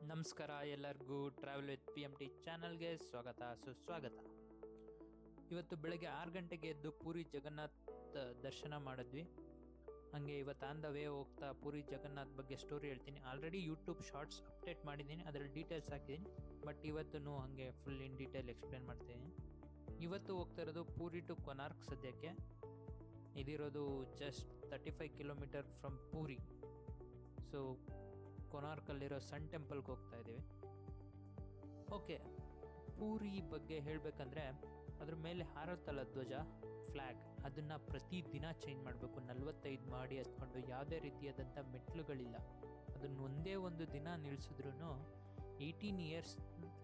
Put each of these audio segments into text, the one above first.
ನಮಸ್ಕಾರ ಎಲ್ಲರಿಗೂ travel with PMT ಚಾನಲ್ಗೆ ಸ್ವಾಗತ ಸುಸ್ವಾಗತ. ಇವತ್ತು ಬೆಳಗ್ಗೆ 6 ಗಂಟೆಗೆ ಎದ್ದು ಪೂರಿ ಜಗನ್ನಾಥ್ ದರ್ಶನ ಮಾಡಿದ್ವಿ. ಹಾಗೆ ಇವತ್ತು ಆನ್ ದ ವೇ ಹೋಗ್ತಾ ಪೂರಿ ಜಗನ್ನಾಥ್ ಬಗ್ಗೆ ಸ್ಟೋರಿ ಹೇಳ್ತೀನಿ. ಆಲ್ರೆಡಿ ಯೂಟ್ಯೂಬ್ ಶಾರ್ಟ್ಸ್ ಅಪ್ಡೇಟ್ ಮಾಡಿದ್ದೀನಿ, ಅದರಲ್ಲಿ ಡೀಟೇಲ್ಸ್ ಹಾಕಿದ್ದೀನಿ. ಬಟ್ ಇವತ್ತು ಹಾಗೆ ಫುಲ್ ಇನ್ ಡೀಟೇಲ್ ಎಕ್ಸ್ಪ್ಲೇನ್ ಮಾಡ್ತೀನಿ. ಇವತ್ತು ಹೋಗ್ತಾ ಇರೋದು ಪೂರಿ ಟು ಕೊನಾರ್ಕ್. ಸದ್ಯಕ್ಕೆ ಇದಿರೋದು just 35 kilometre from Puri. So ಕೊನಾರ್ಕಲ್ಲಿರೋ ಸನ್ ಟೆಂಪಲ್ಗೆ ಹೋಗ್ತಾ ಇದ್ದೀವಿ. ಓಕೆ, ಪೂರಿ ಬಗ್ಗೆ ಹೇಳಬೇಕಂದ್ರೆ ಅದ್ರ ಮೇಲೆ ಹಾರುತ್ತಲ್ಲ ಧ್ವಜ, ಫ್ಲ್ಯಾಗ್, ಅದನ್ನು ಪ್ರತಿದಿನ ಚೇಂಜ್ ಮಾಡಬೇಕು. 45 ಮಾಡಿ ಹತ್ಕೊಂಡು ಯಾವುದೇ ರೀತಿಯಾದಂಥ ಮೆಟ್ಲುಗಳಿಲ್ಲ. ಅದನ್ನು ಒಂದೇ ಒಂದು ದಿನ ನಿಲ್ಲಿಸಿದ್ರು 18 ಇಯರ್ಸ್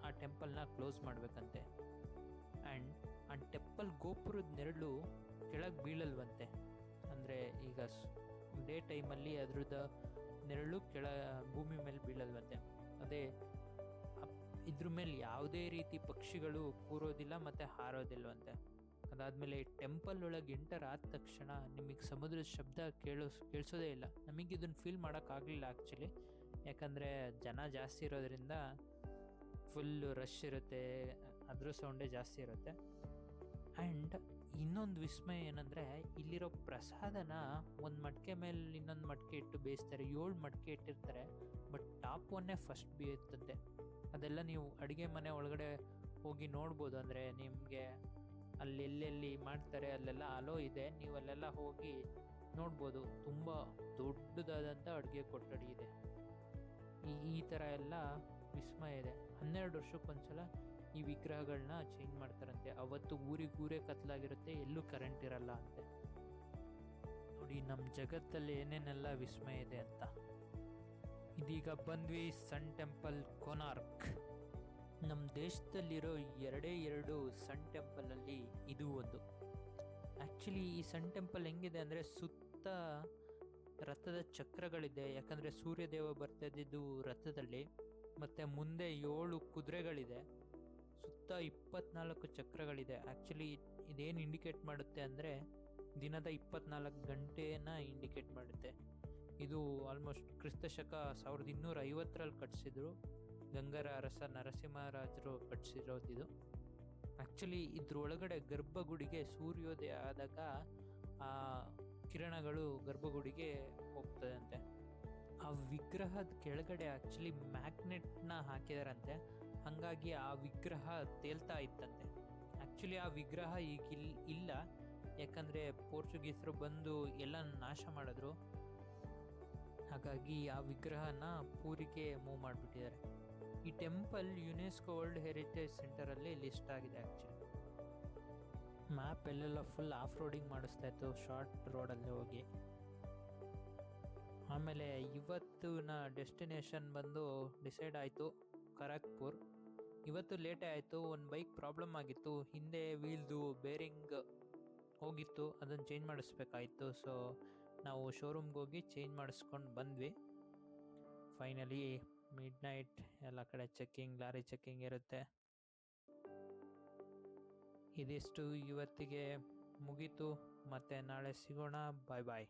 ಆ ಟೆಂಪಲ್ನ ಕ್ಲೋಸ್ ಮಾಡಬೇಕಂತೆ. ಆ್ಯಂಡ್ ಆ ಟೆಂಪಲ್ ಗೋಪುರದ ನೆರಳು ಕೆಳಗೆ ಬೀಳಲ್ವಂತೆ. ಅಂದರೆ ಈಗ ಡೇ ಟೈಮಲ್ಲಿ ಅದ್ರದ್ದು ನೆರಳು ಭೂಮಿ ಮೇಲೆ ಬೀಳಲ್ವಂತೆ. ಅದೇ ಇದ್ರ ಮೇಲೆ ಯಾವುದೇ ರೀತಿ ಪಕ್ಷಿಗಳು ಕೂರೋದಿಲ್ಲ ಮತ್ತು ಹಾರೋದಿಲ್ವಂತೆ. ಅದಾದಮೇಲೆ ಟೆಂಪಲ್ ಒಳಗೆ ಎಂಟರ್ ಆದ ತಕ್ಷಣ ನಿಮಗೆ ಸಮುದ್ರದ ಶಬ್ದ ಕೇಳಿಸೋದೇ ಇಲ್ಲ. ನಮಗೆ ಇದನ್ನು ಫೀಲ್ ಮಾಡೋಕ್ಕಾಗಲಿಲ್ಲ ಆ್ಯಕ್ಚುಲಿ, ಯಾಕಂದರೆ ಜನ ಜಾಸ್ತಿ ಇರೋದ್ರಿಂದ ಫುಲ್ ರಶ್ ಇರುತ್ತೆ, ಅದ್ರ ಸೌಂಡೇ ಜಾಸ್ತಿ ಇರುತ್ತೆ. ಆ್ಯಂಡ್ ಇನ್ನೊಂದು ವಿಸ್ಮಯ ಏನಂದರೆ, ಇಲ್ಲಿರೋ ಪ್ರಸಾದನ ಒಂದು ಮಡಿಕೆ ಮೇಲೆ ಇನ್ನೊಂದು ಮಡಿಕೆ ಇಟ್ಟು ಬೇಯಿಸ್ತಾರೆ. 7 ಮಡಿಕೆ ಇಟ್ಟಿರ್ತಾರೆ, ಬಟ್ ಟಾಪ್ ಒನ್ನೇ ಫಸ್ಟ್ ಬೇಯುತ್ತಂತೆ. ಅದೆಲ್ಲ ನೀವು ಅಡುಗೆ ಮನೆ ಒಳಗಡೆ ಹೋಗಿ ನೋಡ್ಬೋದು. ಅಂದರೆ ನಿಮಗೆ ಅಲ್ಲಿ ಎಲ್ಲೆಲ್ಲಿ ಮಾಡ್ತಾರೆ ಅಲ್ಲೆಲ್ಲ ಅಲೋ ಇದೆ, ನೀವು ಅಲ್ಲೆಲ್ಲ ಹೋಗಿ ನೋಡ್ಬೋದು. ತುಂಬ ದೊಡ್ಡದಾದಂಥ ಅಡುಗೆ ಕೊಠಡಿ ಇದೆ. ಈ ಥರ ಎಲ್ಲ ವಿಸ್ಮಯ ಇದೆ. 12 ವರ್ಷಕ್ಕೊಂದ್ಸಲ ಈ ವಿಗ್ರಹಗಳನ್ನ ಚೇಂಜ್ ಮಾಡ್ತಾರಂತೆ. ಅವತ್ತು ಊರೇ ಕತ್ಲಾಗಿರುತ್ತೆ, ಎಲ್ಲೂ ಕರೆಂಟ್ ಇರಲ್ಲ ಅಂತೆ. ನೋಡಿ ನಮ್ಮ ಜಗತ್ತಲ್ಲಿ ಏನೇನೆಲ್ಲ ವಿಸ್ಮಯ ಇದೆ ಅಂತ. ಇದೀಗ ಬಂದ್ವಿ ಸನ್ ಟೆಂಪಲ್ ಕೊನಾರ್ಕ್. ನಮ್ಮ ದೇಶದಲ್ಲಿರೋ 2 ಸನ್ ಟೆಂಪಲಲ್ಲಿ ಇದು ಒಂದು. ಆ್ಯಕ್ಚುಲಿ ಈ ಸನ್ ಟೆಂಪಲ್ ಹೆಂಗಿದೆ ಅಂದರೆ, ಸುತ್ತ ರಥದ ಚಕ್ರಗಳಿದೆ. ಯಾಕಂದರೆ ಸೂರ್ಯದೇವ ಬರ್ತಿದ್ದು ರಥದಲ್ಲಿ. ಮತ್ತು ಮುಂದೆ 7 ಕುದುರೆಗಳಿದೆ. ಸುತ್ತ 24 ಚಕ್ರಗಳಿದೆ. ಆ್ಯಕ್ಚುಲಿ ಇದೇನು ಇಂಡಿಕೇಟ್ ಮಾಡುತ್ತೆ ಅಂದರೆ, ದಿನದ 24 ಗಂಟೆನ ಇಂಡಿಕೇಟ್ ಮಾಡುತ್ತೆ. ಇದು ಆಲ್ಮೋಸ್ಟ್ ಕ್ರಿಸ್ತಶಕ 1250ರಲ್ಲಿ ಕಟ್ಟಿಸಿದ್ರು. ಗಂಗರ ಅರಸ ನರಸಿಂಹರಾಜರು ಕಟ್ಟಿಸಿರೋದಿದು. ಆ್ಯಕ್ಚುಲಿ ಇದ್ರೊಳಗಡೆ ಗರ್ಭಗುಡಿಗೆ ಸೂರ್ಯೋದಯ ಆದಾಗ ಆ ಕಿರಣಗಳು ಗರ್ಭಗುಡಿಗೆ ಹೋಗ್ತದಂತೆ. ಆ ವಿಗ್ರಹದ ಕೆಳಗಡೆ ಆ್ಯಕ್ಚುಲಿ ಮ್ಯಾಗ್ನೆಟ್ನ ಹಾಕಿದಾರಂತೆ. ಹಾಗಾಗಿ ಆ ವಿಗ್ರಹ ತೇಲ್ತಾ ಇತ್ತಂತೆ. ಆ್ಯಕ್ಚುಲಿ ಆ ವಿಗ್ರಹ ಈಗ ಇಲ್ಲ, ಯಾಕಂದರೆ ಪೋರ್ಚುಗೀಸರು ಬಂದು ಎಲ್ಲ ನಾಶ ಮಾಡಿದ್ರು. ಹಾಗಾಗಿ ಆ ವಿಗ್ರಹನ ಪೂರಿಗೆ ಮೂವ್ ಮಾಡಿಬಿಟ್ಟಿದ್ದಾರೆ. ಈ ಟೆಂಪಲ್ ಯುನೆಸ್ಕೋ ವರ್ಲ್ಡ್ ಹೆರಿಟೇಜ್ ಸೆಂಟರಲ್ಲಿ ಲಿಸ್ಟ್ ಆಗಿದೆ. ಆ್ಯಕ್ಚುಲಿ ಮ್ಯಾಪ್ ಎಲ್ಲೆಲ್ಲ ಫುಲ್ ಆಫ್ ರೋಡಿಂಗ್ ಮಾಡಿಸ್ತಾ ಇತ್ತು, ಶಾರ್ಟ್ ರೋಡಲ್ಲಿ ಹೋಗಿ. ಆಮೇಲೆ ಇವತ್ತಿನ ಡೆಸ್ಟಿನೇಷನ್ ಬಂದು ಡಿಸೈಡ್ ಆಯಿತು, ಖರಗ್ಪುರ್. ಇವತ್ತು ಲೇಟೇ ಆಯಿತು. ಒಂದು ಬೈಕ್ ಪ್ರಾಬ್ಲಮ್ ಆಗಿತ್ತು, ಹಿಂದೆ ವೀಲ್ದು ಬೇರಿಂಗ್ ಹೋಗಿತ್ತು, ಅದನ್ನು ಚೇಂಜ್ ಮಾಡಿಸ್ಬೇಕಾಯಿತು. ಸೊ ನಾವು ಶೋರೂಮ್ಗೆ ಹೋಗಿ ಚೇಂಜ್ ಮಾಡಿಸ್ಕೊಂಡು ಬಂದ್ವಿ. ಫೈನಲಿ ಮಿಡ್ನೈಟ್ ಎಲ್ಲ ಕಡೆ ಚೆಕ್ಕಿಂಗ್, ಲಾರಿ ಚೆಕ್ಕಿಂಗ್ ಇರುತ್ತೆ. ಇದಿಷ್ಟು ಇವತ್ತಿಗೆ ಮುಗೀತು. ಮತ್ತು ನಾಳೆ ಸಿಗೋಣ. ಬಾಯ್ ಬಾಯ್.